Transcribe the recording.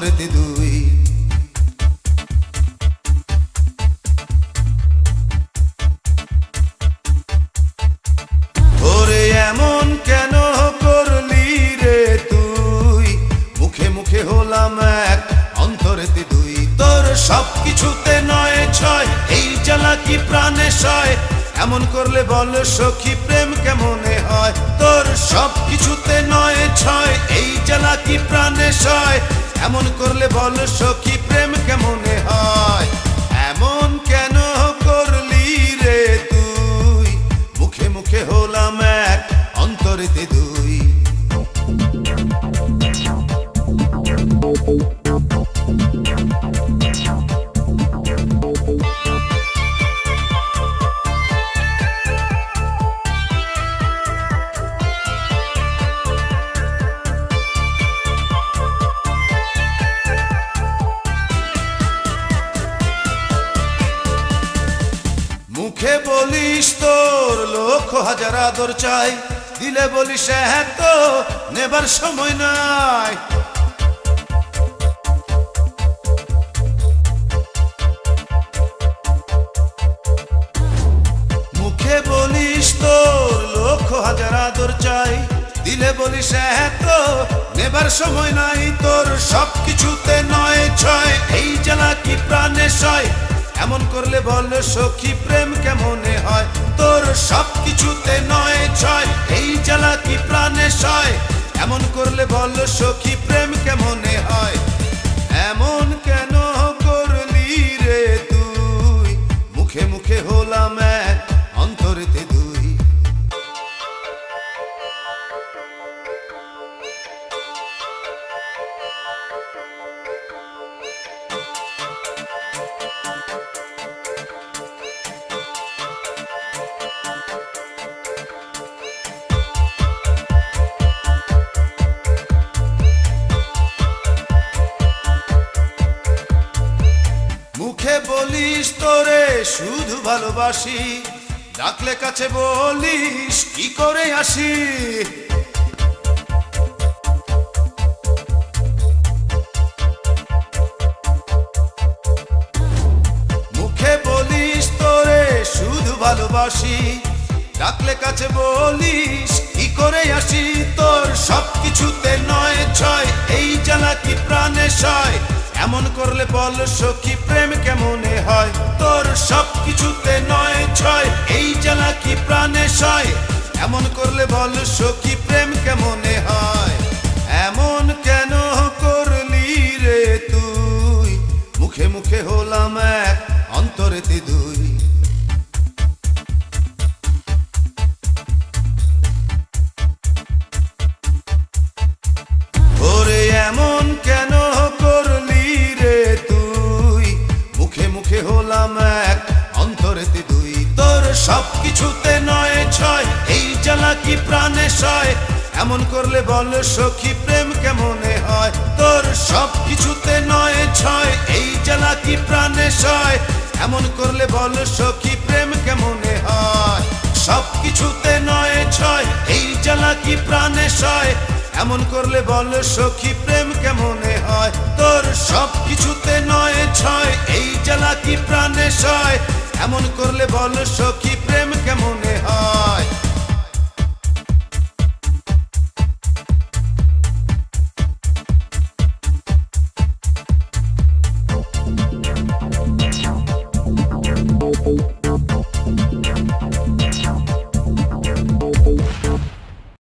অন্তরেতে দুই। ওরে এমন কেন করলি রে তুই, মুখে মুখে হলাম এক অন্তরেতে দুই। তোর সব কিছুতে নয় ছয়, এই জ্বালা কি প্রাণে সয়, এমন করলে বল সখী প্রেম কেমনে হয়। তোর সব কিছুতে নয় ছয়, এই জ্বালা কি প্রাণে সয়, এমন করলে বল সখী প্রেম কেমনে হয়। এমন কেন করলি রে তুই, মুখে মুখে হলাম এক অন্তরেতে দুই। মুখে বলিস তোর লক্ষ হাজার আদর চাই, দিলে বলিস হ্যাঁ তো নেবার সময় নাই। মুখে বলিস তোর লক্ষ হাজার আদর চাই, দিলে বলিস হ্যাঁ তো নেবার সময় নাই। তোর সব কিছুতে নয় ছয়, এই জ্বালা কি প্রাণে সয়, এমন করলে বল সখী প্রেম কেমনে হয়। তোর সব কিছুতে নয় ছয়, এই জ্বালা কি প্রাণে সয়, এমন করলে বল সখী প্রেম কেমনে হয়। এমন কেন করলি রে তুই, মুখে মুখে হলাম এক অন্তরেতে দুই। মুখে বলিস তোরে শুধু ভালোবাসি, ডাকলে কাছে বলিস কি করে আসি। মুখে বলিস তোরে শুধু ভালোবাসি, ডাকলে কাছে বলিস কি করে আসি। তোর সব কিছুতে নয় ছয়, এই জ্বালা কি প্রাণে সয়, এমন করলে বল সখী প্রেম কেমনে হয়। তোর সব কিছুতে নয় ছয়, এই জ্বালা কি প্রাণে সয়, এমন করলে বল সখী প্রেম কেমনে হয়। এমন কেন করলি রে তুই, মুখে মুখে হলাম এক অন্তরেতে দুই। ওরে এমন কেন করলি রে তুই, মুখে মুখে হলাম এক অন্তরেতে দুই। তোর সব কিছুতে নয় ছয়, এই জ্বালা কি প্রাণে সয়, এমন করলে বল সখী প্রেম কেমনে হয়। তোর সব কিছুতে নয় ছয়, এই জ্বালা কি প্রাণে সয়, এমন করলে বল সখী প্রেম কেমনে হয়। সব কিছুতে নয় ছয়, এই জ্বালা কি প্রাণে সয়, এমন করলে বল সখী প্রেম কেমনে হয়। তোর সব কিছুতে নয় ছয়, এই জ্বালা কি প্রাণে সয়, এমন করলে বল সখী প্রেম কেমন